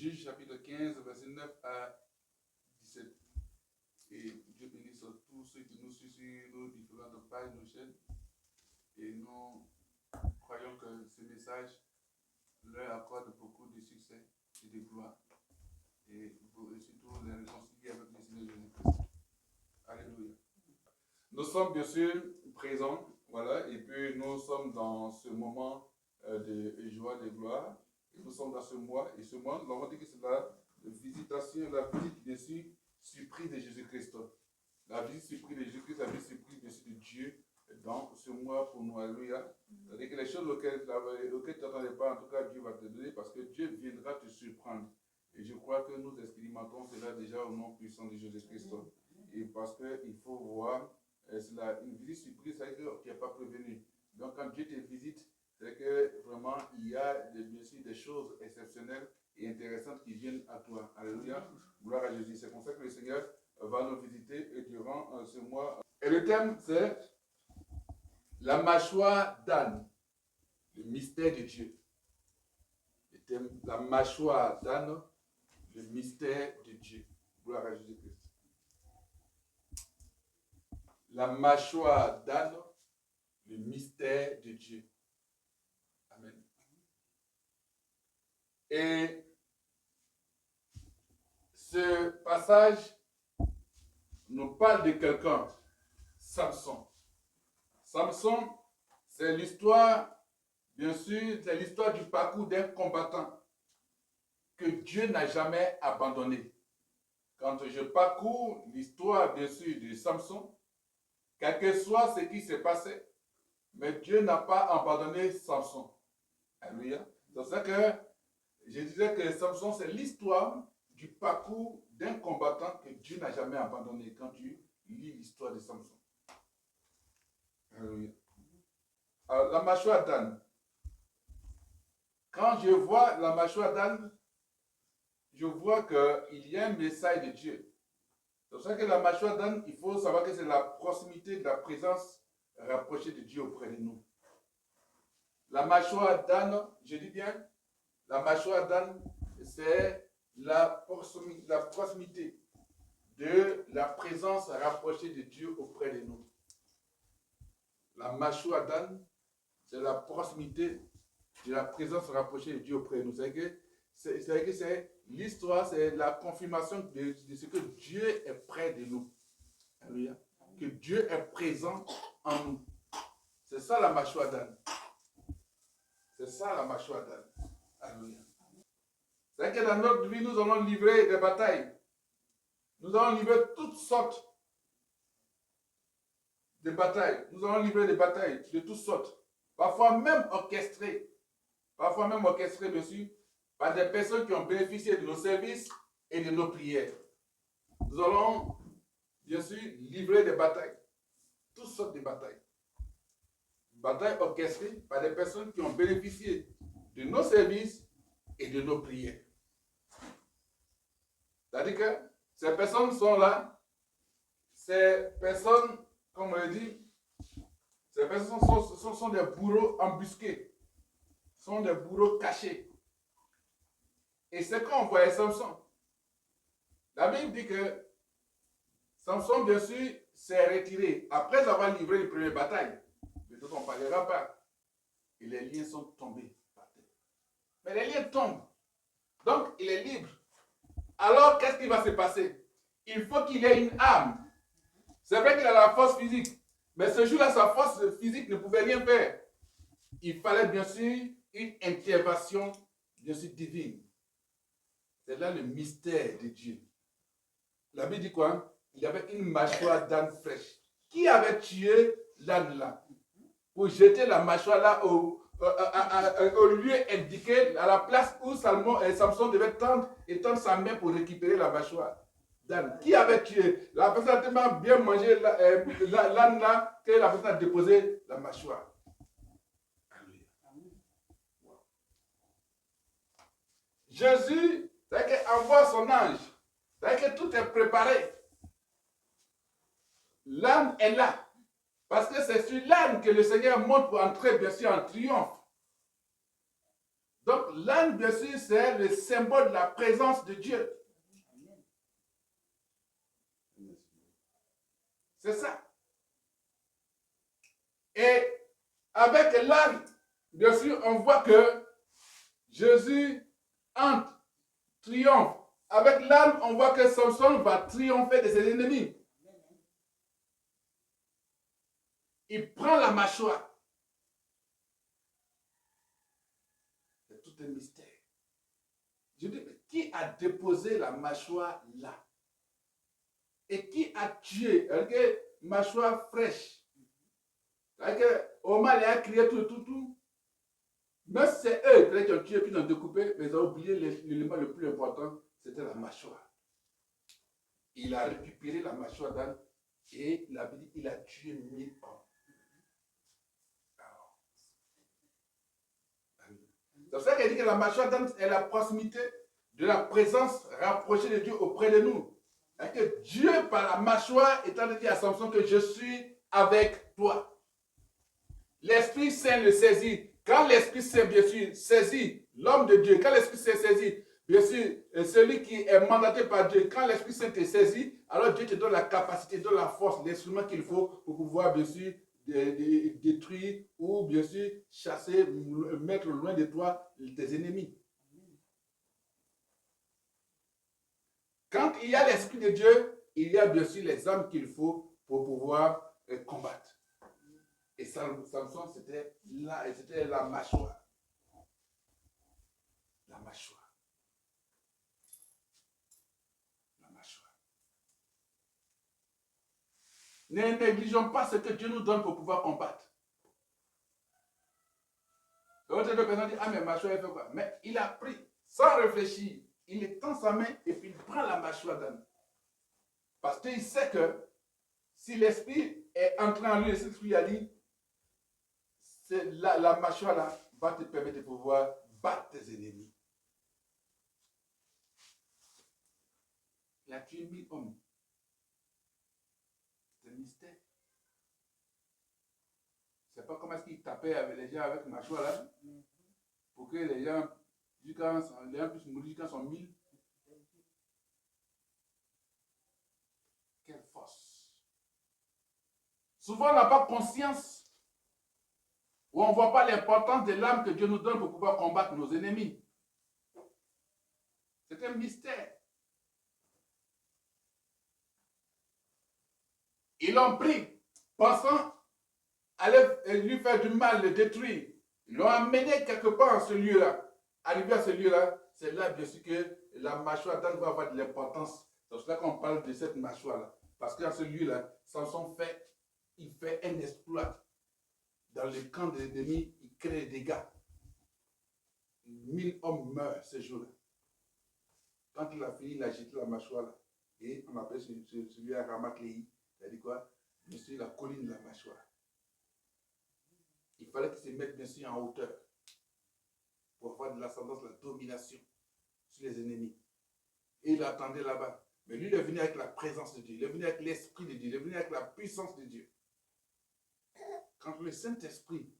Juge chapitre 15, verset 9 à 17. Et Dieu bénisse tous ceux qui nous suivent sur nos différentes pages, nos chaînes. Et nous croyons que ce message leur accorde beaucoup de succès et de gloire. Et surtout les réconcilier avec le Seigneur Jésus-Christ. Alléluia. Nous sommes bien sûr présents, voilà, et puis nous sommes dans ce moment de joie, de gloire. Et nous sommes dans ce mois, et ce mois, nous avons dit que c'est la visitation, la visite dessus, surprise de Jésus-Christ. La visite surprise de Jésus-Christ, la visite surprise dessus de Dieu dans ce mois pour nous. Alléluia. C'est-à-dire que les choses auxquelles tu n'attendais pas, en tout cas, Dieu va te donner parce que Dieu viendra te surprendre. Et je crois que nous expérimentons cela déjà au nom puissant de Jésus-Christ. Et parce qu'il faut voir, c'est une visite surprise, c'est-à-dire que tu n'es pas prévenu. Donc quand Dieu te visite, c'est que vraiment il y a bien sûr des choses exceptionnelles et intéressantes qui viennent à toi. Alléluia. Gloire à Jésus. C'est pour ça que le Seigneur va nous visiter et durant ce mois. Et le thème, c'est la mâchoire d'âne, le mystère de Dieu. Le thème, la mâchoire d'âne, le mystère de Dieu. Gloire à Jésus-Christ. La mâchoire d'âne, le mystère de Dieu. Amen. Et ce passage nous parle de quelqu'un, Samson. Samson, c'est l'histoire, bien sûr, c'est l'histoire du parcours d'un combattant que Dieu n'a jamais abandonné. Quand je parcours l'histoire, bien sûr, de Samson, quel que soit ce qui s'est passé, mais Dieu n'a pas abandonné Samson. Alléluia. C'est pour ça que je disais que Samson, c'est l'histoire du parcours d'un combattant que Dieu n'a jamais abandonné quand tu lis l'histoire de Samson. Alléluia. Alors, la mâchoire d'âne. Quand je vois la mâchoire d'âne, je vois qu'il y a un message de Dieu. C'est pour ça que la mâchoire d'âne, il faut savoir que c'est la proximité de la présence rapprochée de Dieu auprès de nous. La mâchoire d'âne, je dis bien, la mâchoire d'âne, c'est la proximité de la présence rapprochée de Dieu auprès de nous. La mâchoire d'âne, c'est la proximité de la présence rapprochée de Dieu auprès de nous. C'est l'histoire, c'est la confirmation de ce que Dieu est près de nous. Alléluia. Que Dieu est présent en nous. C'est ça la mâchoire d'âne. C'est ça la mâchoire d'âne. Alléluia. C'est que dans notre vie, nous allons livrer des batailles. Nous allons livrer toutes sortes de batailles. Nous allons livrer des batailles de toutes sortes. Parfois même orchestrées. Parfois même orchestrées dessus par des personnes qui ont bénéficié de nos services et de nos prières. Nous allons, bien sûr, livrer des batailles. Toutes sortes de batailles. Batailles orchestrées par des personnes qui ont bénéficié de nos services et de nos prières. C'est-à-dire que ces personnes sont là. Ces personnes, comme on le dit, ces personnes sont des bourreaux embusqués. Sont des bourreaux cachés. Et c'est quand on voyait Samson. La Bible dit que Samson, bien sûr, s'est retiré après avoir livré les premières batailles. Mais dont on ne parlera pas. Et les liens sont tombés par terre. Mais les liens tombent. Donc, il est libre. Alors, qu'est-ce qui va se passer? Il faut qu'il ait une âme. C'est vrai qu'il a la force physique. Mais ce jour-là, sa force physique ne pouvait rien faire. Il fallait bien sûr une intervention, bien sûr, divine. C'est là le mystère de Dieu. La Bible dit quoi? Il y avait une mâchoire d'âne fraîche. Qui avait tué l'âne là? Pour jeter la mâchoire là au lieu indiqué, à la place où Samson devait tendre sa main pour récupérer la mâchoire d'âne. Qui avait tué? La personne a tellement bien mangé l'âne là que la personne a déposé la mâchoire. Alléluia. Wow. Jésus, c'est qu'il envoie son ange. C'est que tout est préparé. L'âne est là. Parce que c'est sur l'âne que le Seigneur monte pour entrer, bien sûr, en triomphe. Donc, l'âne, bien sûr, c'est le symbole de la présence de Dieu. C'est ça. Et avec l'âne, bien sûr, on voit que Jésus entre, triomphe. Avec l'âne, on voit que Samson va triompher de ses ennemis. Il prend la mâchoire. C'est tout un mystère. Je dis, mais qui a déposé la mâchoire là? Et qui a tué? Avec mâchoire fraîche. Avec Omar a crié tout. Mais c'est eux qui ont tué, puis ils ont découpé, mais ils ont oublié l'élément le plus important, c'était la mâchoire. Il a récupéré la mâchoire d'âne et il a tué 1000 hommes. C'est pour ça qu'il dit que la mâchoire d'âne est la proximité de la présence rapprochée de Dieu auprès de nous. Et que Dieu, par la mâchoire, est en train de dire à Samson que je suis avec toi. L'Esprit Saint le saisit. Quand l'Esprit Saint, bien sûr, saisit l'homme de Dieu, quand l'Esprit Saint saisit, bien sûr, celui qui est mandaté par Dieu, quand l'Esprit Saint te saisit, alors Dieu te donne la capacité, donne la force, l'instrument qu'il faut pour pouvoir, bien sûr, détruire ou, bien sûr, chasser, mettre loin de toi tes ennemis. Quand il y a l'Esprit de Dieu, il y a, bien sûr, les armes qu'il faut pour pouvoir combattre. Et Samson, c'était la mâchoire. La mâchoire. La mâchoire. Ne négligeons pas ce que Dieu nous donne pour pouvoir combattre. L'autre personne dit, ah mais mâchoire, elle fait quoi? Mais il a pris, sans réfléchir, il étend sa main et puis il prend la mâchoire d'âne. Parce qu'il sait que si l'esprit est entré en lui, l'esprit a dit, la mâchoire là va te permettre de pouvoir battre tes ennemis. Il a tué 1000 hommes. C'est un mystère. C'est pas comment est-ce qu'il tapait avec les gens avec mâchoire là, pour que les gens puissent mourir quand ils sont 1000. Quelle force. Souvent on n'a pas conscience, ou on ne voit pas l'importance de l'âme que Dieu nous donne pour pouvoir combattre nos ennemis. C'est un mystère. Ils l'ont pris, pensant aller lui faire du mal, le détruire. Ils l'ont amené quelque part à ce lieu-là. Arrivé à ce lieu-là, c'est là bien sûr que la mâchoire d'âne va avoir de l'importance. C'est pour cela qu'on parle de cette mâchoire-là. Parce qu'à ce lieu-là, Samson fait un exploit. Dans le camp des ennemis, il crée des dégâts. 1000 hommes meurent ce jour-là. Quand il a fini, il a jeté la mâchoire là. Et on appelle celui-là Ramat Lehi. C'est-à-dire quoi? Bien sûr, la colline de la mâchoire. Il fallait qu'il se mette bien sûr en hauteur pour avoir de l'ascendance, de la domination sur les ennemis. Et il attendait là-bas. Mais lui, il est venu avec la présence de Dieu. Il est venu avec l'Esprit de Dieu. Il est venu avec la puissance de Dieu. Quand le Saint-Esprit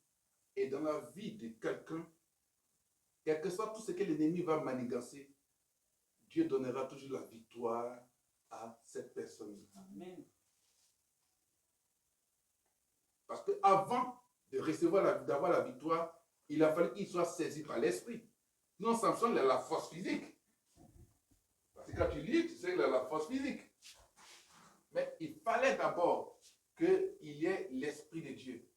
est dans la vie de quelqu'un, quel que soit tout ce que l'ennemi va manigancer, Dieu donnera toujours la victoire à cette personne. Amen. Parce qu'avant de recevoir d'avoir la victoire, il a fallu qu'il soit saisi par l'Esprit. Non, Samson, il a la force physique. Parce que quand tu lis, tu sais qu'il a la force physique. Mais il fallait d'abord qu'il y ait l'Esprit de Dieu.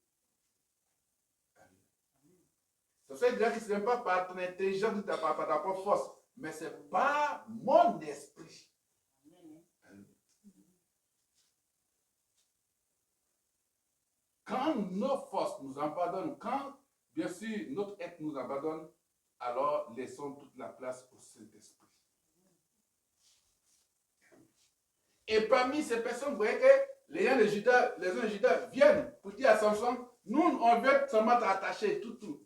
C'est ça que je dirais que ce n'est pas par ton intelligence, par ta propre force, mais c'est par mon esprit. Quand nos forces nous abandonnent, quand bien sûr notre être nous abandonne, alors laissons toute la place au Saint-Esprit. Et parmi ces personnes, vous voyez que les gens de Juda viennent pour dire à Samson, nous on veut seulement t'attacher, tout.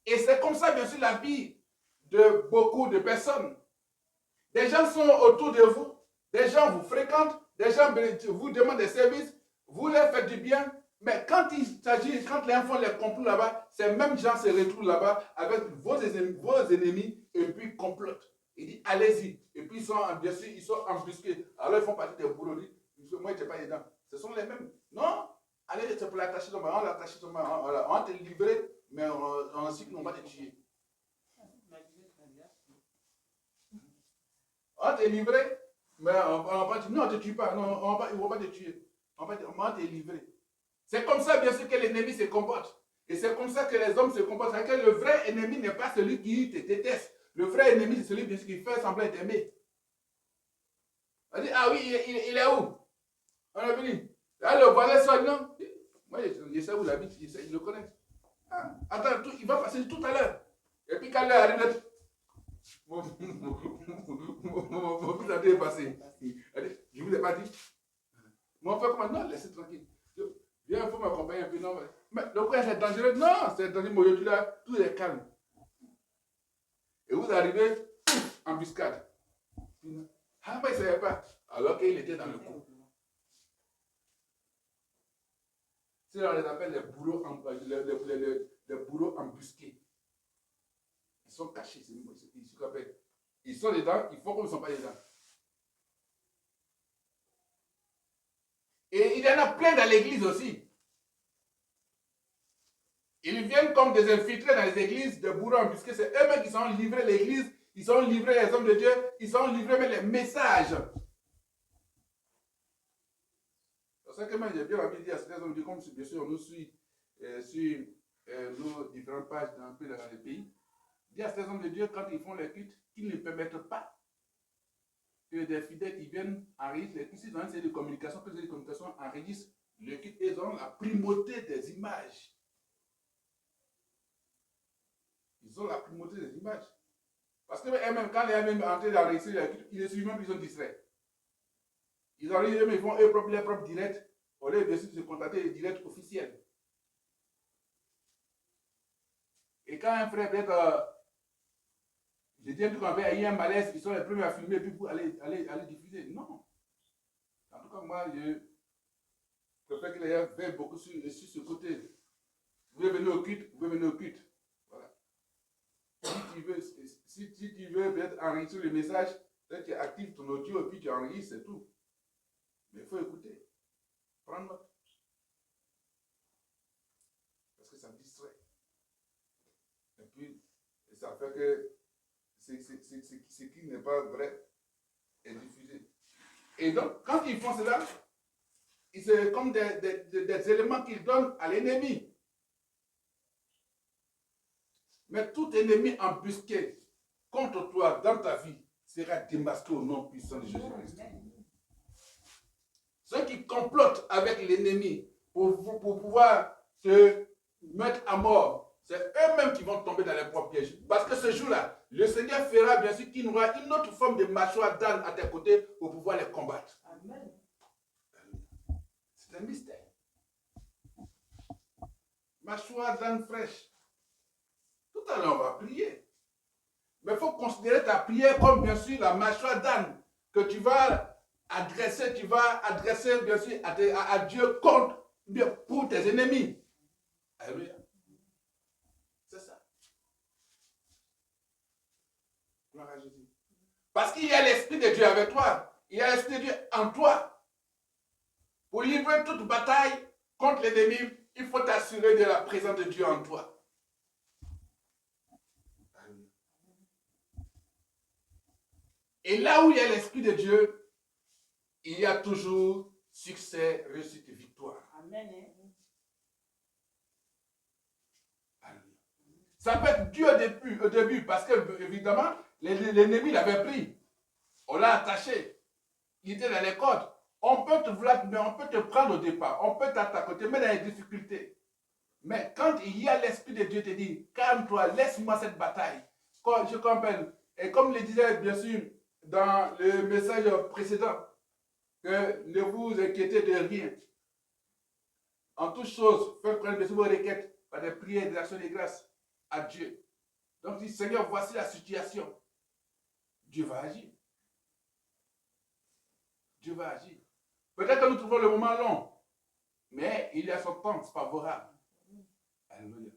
Et c'est comme ça, bien sûr, la vie de beaucoup de personnes. Des gens sont autour de vous, des gens vous fréquentent, des gens vous demandent des services, vous leur faites du bien, Mais quand il s'agit, quand les enfants les complotent là-bas, ces mêmes gens se retrouvent là-bas avec vos ennemis et puis complotent. Il dit, allez-y. Et puis, bien sûr, ils sont embusqués. Alors, ils font partie des bourreaux. Moi, je n'étais pas dedans. Ce sont les mêmes. Non, allez, c'est pour l'attacher. On l'attache, on va te livrer, mais ensuite, on va te tuer. On va te livrer, mais on va te tuer. Non, on ne te tue pas. Non, ils ne vont pas te tuer. On va te livrer. C'est comme ça, bien sûr, que l'ennemi se comporte. Et c'est comme ça que les hommes se comportent. C'est que le vrai ennemi n'est pas celui qui te déteste. Le vrai ennemi, c'est celui qui fait semblant d'aimer. On dit, ah oui, il est où? On est venu. Là, le voisin sort, non? Moi, je sais où il habite, il le connaît. Ah, attends, il va passer tout à l'heure. Et puis quand l'heure arrive, mon fils a dû passer. Je ne vous ai pas dit. Mon frère, comment? Non, laissez tranquille. Viens, il faut m'accompagner un peu. Non, mais le quoi, c'est dangereux? Non, c'est dangereux. Mon Dieu, là, tout est calme. Et vous arrivez, embuscade. Ah, mais il ne savait pas. Alors qu'il était dans le coup. C'est on les appelle les bourreaux embusqués. Ils sont cachés. Ils sont dedans, il faut qu'ils ne sont pas dedans. Et il y en a plein dans l'église aussi. Ils viennent comme des infiltrés dans les églises, des bourreaux embusqués. C'est eux-mêmes qui sont livrés l'église, ils sont livrés les hommes de Dieu, ils sont livrés même les messages. C'est ça que moi j'ai bien envie de dire à certains hommes de Dieu, comme bien sûr on nous suit sur nos différentes pages dans les pays. Dire à ces hommes de Dieu, quand ils font les cultes, qu'ils ne permettent pas que des fidèles qui viennent enregistrer les cultes. Ils ont une série de communications, que les communications enregistrent le culte. Ils ont la primauté des images. Ils ont la primauté des images. Parce que même quand les mêmes en train d'enregistrer les cultes, ils ne suivent même plus, ils sont distraits. Ils enregistrent, ils font eux propres, les propres directs, au lieu de se contacter des directs officiels. Et quand un frère peut-être je dis un truc, il y a un malaise, ils sont les premiers à filmer et puis pour aller diffuser. Non. En tout cas, moi, je préfère que les gens veillent beaucoup sur ce côté. Vous voulez venir au culte, vous pouvez venir au culte. Voilà. Si tu veux peut-être enregistrer le message, peut-être tu actives ton audio et puis tu enregistres, c'est tout. Mais il faut écouter. Prendre note. Parce que ça distrait. Et puis, ça fait que ce qui n'est pas vrai est diffusé. Et donc, quand ils font cela, c'est comme des éléments qu'ils donnent à l'ennemi. Mais tout ennemi embusqué contre toi dans ta vie sera démasqué au nom puissant de Jésus-Christ. Ceux qui complotent avec l'ennemi pour pouvoir te mettre à mort, c'est eux-mêmes qui vont tomber dans les propres pièges. Parce que ce jour-là, le Seigneur fera bien sûr qu'il y aura une autre forme de mâchoire d'âne à tes côtés pour pouvoir les combattre. Amen. C'est un mystère. Mâchoire d'âne fraîche. Tout à l'heure, on va prier. Mais il faut considérer ta prière comme bien sûr la mâchoire d'âne que tu vas adresser bien sûr à Dieu pour tes ennemis. Alléluia. C'est ça. Gloire à Jésus. Parce qu'il y a l'Esprit de Dieu avec toi. Il y a l'Esprit de Dieu en toi. Pour livrer toute bataille contre l'ennemi, il faut t'assurer de la présence de Dieu en toi. Et là où il y a l'Esprit de Dieu, il y a toujours succès, réussite et victoire. Amen. Ça peut être dur au début parce que, évidemment, l'ennemi l'avait pris. On l'a attaché. Il était dans les cordes. On peut te prendre au départ. On peut t'attaquer, te mettre dans les difficultés. Mais quand il y a l'Esprit de Dieu te dit, calme-toi, laisse-moi cette bataille. Je comprends. Et comme le disait bien sûr dans le message précédent, que ne vous inquiétez de rien. En toute chose, faites connaître vos requêtes par des prières, des actions de grâce à Dieu. Donc, dit Seigneur, voici la situation. Dieu va agir. Dieu va agir. Peut-être que nous trouvons le moment long. Mais il y a son temps favorable. Alléluia.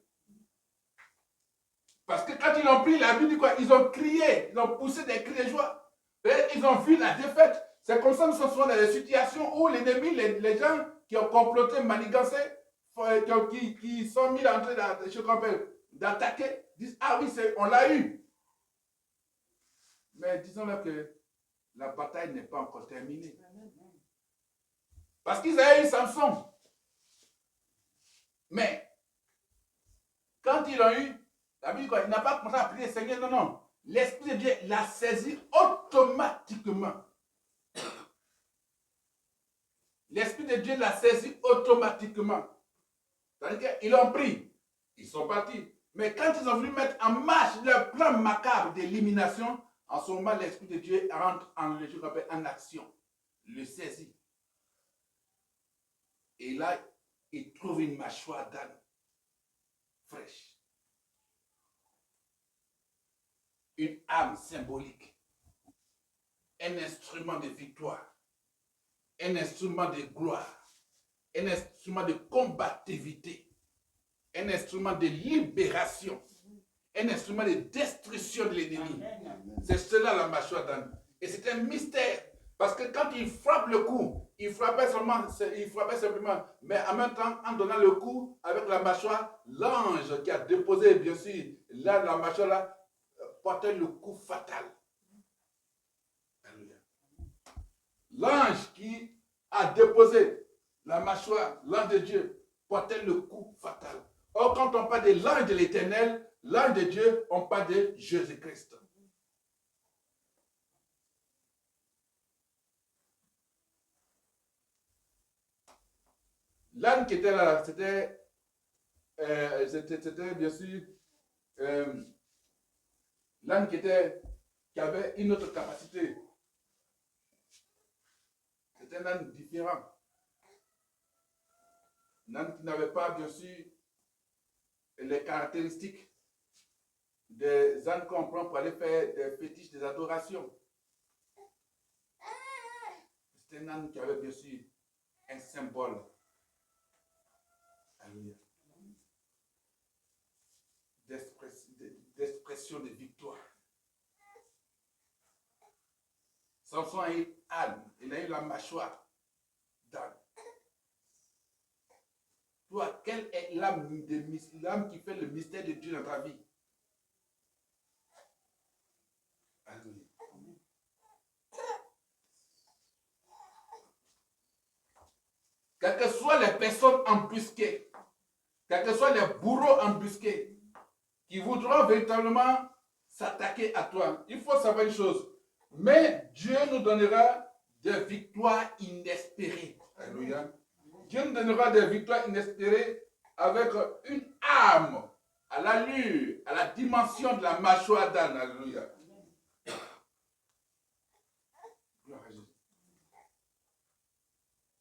Parce que quand ils ont pris la Bible, dit quoi? Ils ont crié, ils ont poussé des cris de joie. Et ils ont vu la défaite. C'est comme ça que ce sont les situations où l'ennemi, les gens qui ont comploté, manigancé, qui sont mis en train d'attaquer, disent, ah oui, on l'a eu. Mais disons-leur que la bataille n'est pas encore terminée. Parce qu'ils avaient eu Samson. Mais, quand ils l'ont eu, la Bible, il n'a pas commencé à prier, Seigneur, non, non. L'Esprit de Dieu l'a saisi automatiquement. L'Esprit de Dieu l'a saisi automatiquement. C'est-à-dire qu'ils l'ont pris, ils sont partis. Mais quand ils ont voulu mettre en marche leur plan macabre d'élimination, en ce moment, l'Esprit de Dieu rentre en action, le saisit. Et là, il trouve une mâchoire d'âne fraîche. Une âme symbolique. Un instrument de victoire. Un instrument de gloire. Un instrument de combativité. Un instrument de libération. Un instrument de destruction de l'ennemi. C'est cela la mâchoire d'âne. Et c'est un mystère. Parce que quand il frappe le coup, il frappait simplement, mais en même temps, en donnant le coup avec la mâchoire, l'ange qui a déposé, bien sûr, là, la mâchoire là, portait le coup fatal. L'ange qui a déposé la mâchoire, l'ange de Dieu, portait le coup fatal. Or, quand on parle de l'ange de l'Éternel, l'ange de Dieu, on parle de Jésus-Christ. L'âne qui était là, c'était bien sûr l'âne qui avait une autre capacité. C'était un âne différent. Un âne qui n'avait pas, bien sûr, les caractéristiques des ânes qu'on prend pour aller faire des fétiches, des adorations. C'était un âne qui avait, bien sûr, un symbole. D'expression de victoire. Samson a eu âne, il a eu la mâchoire d'âne. Toi, quelle est l'âme qui fait le mystère de Dieu dans ta vie? Alléluia. Quelles que soient les personnes embusquées, quels que soient les bourreaux embusqués qui voudront véritablement s'attaquer à toi, il faut savoir une chose. Mais Dieu nous donnera des victoires inespérées. Alléluia. Dieu nous donnera des victoires inespérées avec une âme à l'allure, à la dimension de la mâchoire d'âne. Alléluia.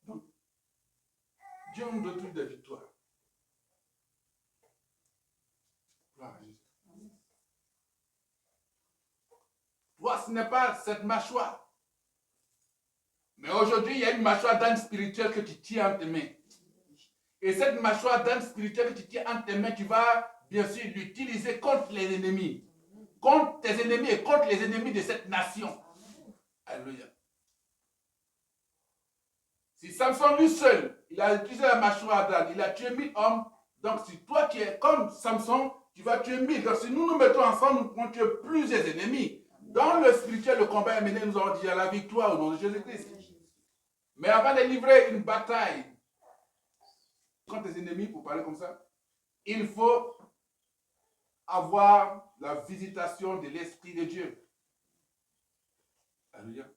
Donc, Dieu nous donne des victoires. Toi, ce n'est pas cette mâchoire. Mais aujourd'hui, il y a une mâchoire d'âne spirituelle que tu tiens en tes mains. Et cette mâchoire d'âne spirituelle que tu tiens en tes mains, tu vas bien sûr l'utiliser contre les ennemis. Contre tes ennemis et contre les ennemis de cette nation. Alléluia. Si Samson lui seul, il a utilisé la mâchoire d'âne, il a tué 1000 hommes. Donc si toi tu es comme Samson, tu vas tuer 1000. Donc si nous nous mettons ensemble, nous pouvons tuer plusieurs ennemis. Dans le spirituel, le combat est mené, nous avons dit à la victoire au nom de Jésus-Christ. Mais avant de livrer une bataille contre les ennemis, pour parler comme ça, il faut avoir la visitation de l'Esprit de Dieu. Alléluia.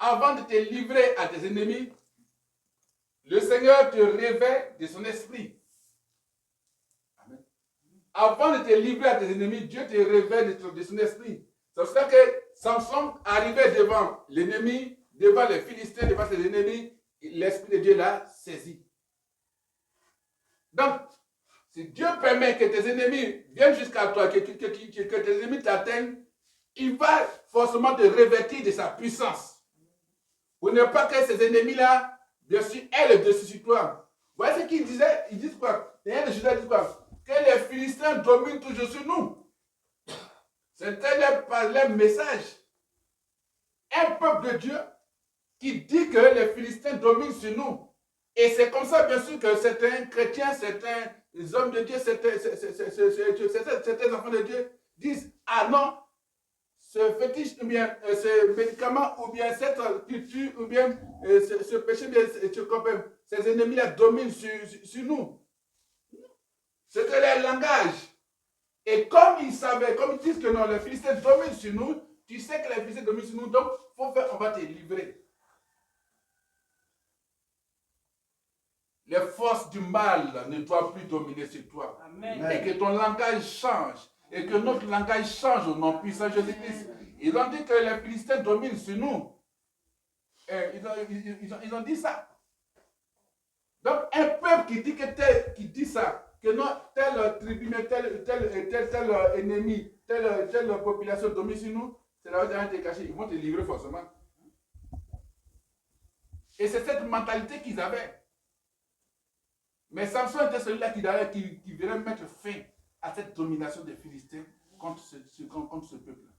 Avant de te livrer à tes ennemis, le Seigneur te révèle de son esprit. Amen. Avant de te livrer à tes ennemis, Dieu te révèle de son esprit. C'est pour ça que Samson arrivait devant l'ennemi, devant les Philistins, devant ses ennemis, l'Esprit de Dieu l'a saisi. Donc, si Dieu permet que tes ennemis viennent jusqu'à toi, que tes ennemis t'atteignent, il va forcément te revêtir de sa puissance. Pour ne pas que ces ennemis-là bien sûr, est le dessus sur toi. Vous voyez ce qu'ils disaient? Ils disent quoi? Les gens de Juda disent quoi? Que les Philistins dominent toujours sur nous. C'était leur message. Un peuple de Dieu qui dit que les Philistins dominent sur nous. Et c'est comme ça, bien sûr, que certains chrétiens, certains hommes de Dieu, certains enfants de Dieu disent, ah non, ce fétiche, ou bien ce médicament, ou bien cette culture, ou bien ce péché, bien, ces ennemis-là dominent sur nous. C'était leur langage. Et comme ils savaient, comme ils disent que non, les Philistins dominent sur nous, tu sais que les Philistins dominent sur nous, donc on va te livrer. Les forces du mal ne doivent plus dominer sur toi. Amen. Et que ton langage change. Et que notre langage change au nom puissant de Jésus-Christ. Ils ont dit que les Philistins dominent sur nous. Et ils ont dit ça. Donc, un peuple qui dit ça, que non, tel tribunal, tel ennemi, telle population domine sur nous, c'est là où ils vont te cacher. Ils vont te livrer forcément. Et c'est cette mentalité qu'ils avaient. Mais Samson était celui-là qui venait mettre fin à cette domination des Philistins contre ce peuple-là.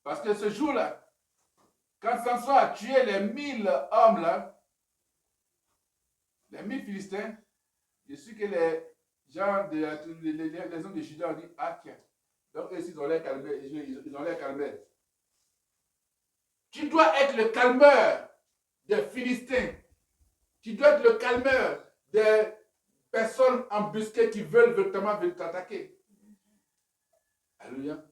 Parce que ce jour-là, quand Samson a tué les 1000 hommes là, les 1000 Philistins, je suis que les gens, les hommes de Juda ont dit, ah tiens, donc ils ont l'air calmés, ils ont l'air calmés. Tu dois être le calmeur des Philistins. Tu dois être le calmeur des personnes embusquées qui veulent véritablement t'attaquer. Alléluia.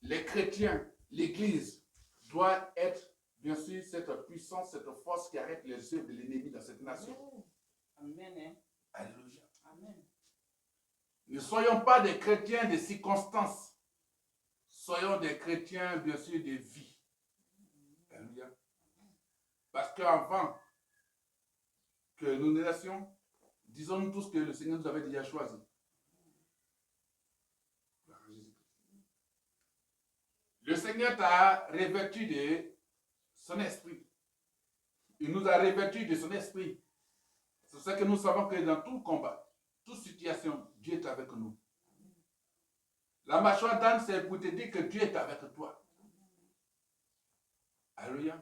Les chrétiens, l'Église, doit être, bien sûr, cette puissance, cette force qui arrête les œuvres de l'ennemi dans cette nation. Amen. Alléluia. Amen. Ne soyons pas des chrétiens de circonstances. Soyons des chrétiens, bien sûr, de vie. Alléluia. Parce qu'avant que nous naissions, disons-nous tous que le Seigneur nous avait déjà choisis. Le Seigneur t'a revêtu de son esprit. Il nous a revêtu de son esprit. C'est ça que nous savons que dans tout combat, toute situation, Dieu est avec nous. La mâchoire d'âne, c'est pour te dire que Dieu est avec toi. Alléluia.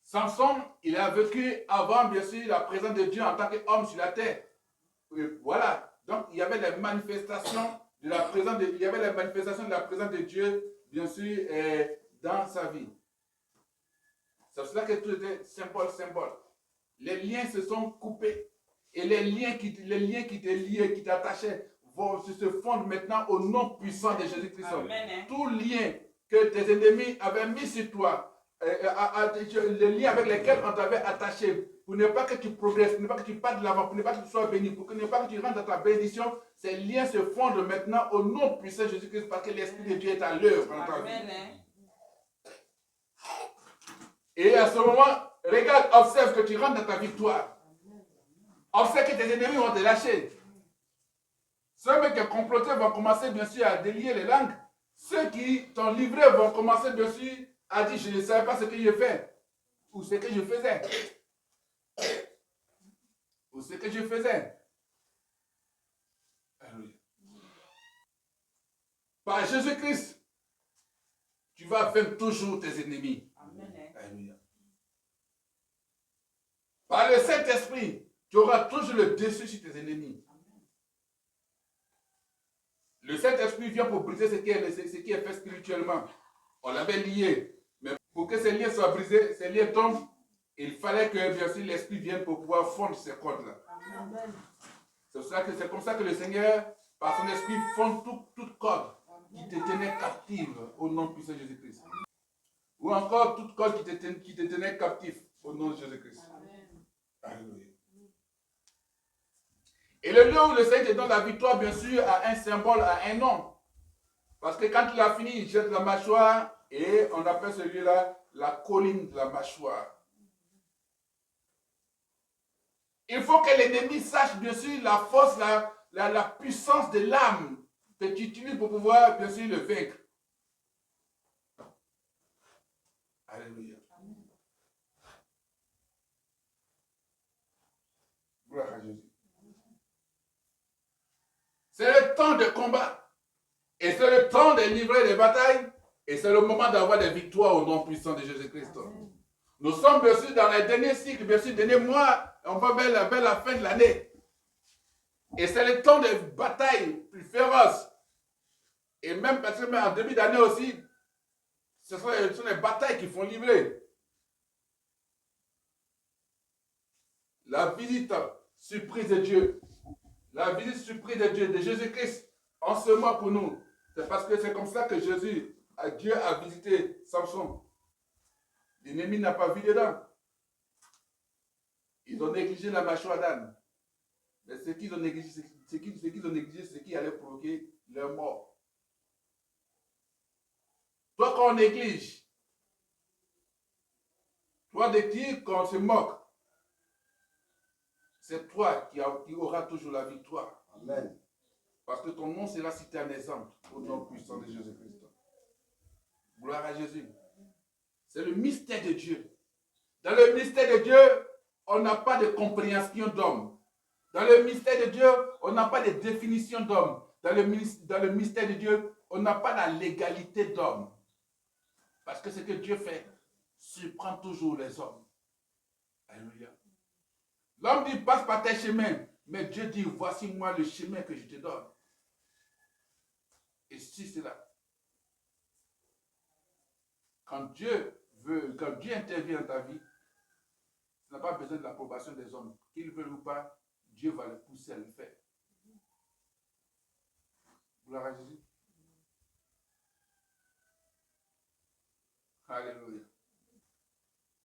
Samson, il a vécu avant, bien sûr, la présence de Dieu en tant qu'homme sur la terre. Et voilà. Donc, il y avait les manifestations de la présence de, il y avait les manifestations de la présence de Dieu, bien sûr, dans sa vie. C'est pour cela que tout était symbole. Les liens se sont coupés. Et les liens qui te liaient, qui t'attachaient, se fondent maintenant au nom puissant de Jésus-Christ. Tout lien que tes ennemis avaient mis sur toi, les liens avec lesquels on t'avait attaché, pour ne pas que tu progresses, pour ne pas que tu partes de l'avant, pour ne pas que tu sois béni, pour ne pas que tu rentres dans ta bénédiction, ces liens se fondent maintenant au nom puissant de Jésus-Christ parce que l'Esprit de Dieu est à l'œuvre dans ta vie. Et à ce moment, regarde, observe que tu rentres dans ta victoire. Observe que tes ennemis vont te lâcher. Ceux qui ont comploté vont commencer bien sûr à délier les langues. Ceux qui t'ont livré vont commencer bien sûr à dire je ne savais pas ce que je fais. Ou ce que je faisais. Ou ce que je faisais. Alléluia. Par Jésus-Christ, tu vas vaincre toujours tes ennemis. Alléluia. Par le Saint-Esprit, tu auras toujours le dessus sur tes ennemis. Le Saint-Esprit vient pour briser ce qui est fait spirituellement. On l'avait lié. Mais pour que ces liens soient brisés, ces liens tombent, il fallait que bien sûr l'Esprit vienne pour pouvoir fondre ces cordes-là. C'est comme ça que le Seigneur, par son Esprit, fonde toute corde qui te tenait captive au nom puissant de Jésus-Christ. Ou encore toute corde qui te tenait captif au nom de Jésus-Christ. Alléluia. Et le lieu où le Seigneur te donne la victoire, bien sûr, a un symbole, a un nom. Parce que quand il a fini, il jette la mâchoire et on appelle celui-là la colline de la mâchoire. Il faut que l'ennemi sache, bien sûr, la force, la puissance de l'âme que tu utilises pour pouvoir, bien sûr, le vaincre. Alléluia. Gloire à Jésus. C'est le temps de combat. Et c'est le temps de livrer des batailles. Et c'est le moment d'avoir des victoires au nom puissant de Jésus-Christ. Nous sommes bien sûr dans les derniers cycles, bien sûr, derniers mois. On va vers la fin de l'année. Et c'est le temps de batailles plus féroces. Et même parce que en début d'année aussi, ce sont les batailles qui font livrer. La visite surprise de Dieu. La visite surprise de Dieu, de Jésus-Christ, en ce mois pour nous. C'est parce que c'est comme ça que Dieu a visité Samson. L'ennemi n'a pas vu dedans. Ils ont négligé la mâchoire d'âne. Mais ce qu'ils ont négligé, c'est ce qui allait provoquer leur mort. Toi, quand on néglige, toi, de qui quand on se moque, c'est toi qui auras toujours la victoire. Amen. Parce que ton nom sera cité en exemple au nom puissant de Jésus-Christ. Gloire à Jésus. C'est le mystère de Dieu. Dans le mystère de Dieu, on n'a pas de compréhension d'homme. Dans le mystère de Dieu, on n'a pas de définition d'homme. Dans le mystère de Dieu, on n'a pas la légalité d'homme. Parce que ce que Dieu fait surprend toujours les hommes. Alléluia. L'homme dit, passe par tes chemins. Mais Dieu dit, voici moi le chemin que je te donne. Et si c'est là, quand Dieu intervient dans ta vie, tu n'as pas besoin de l'approbation des hommes. Qu'ils veulent ou pas, Dieu va le pousser à le faire. Gloire à Jésus. Alléluia.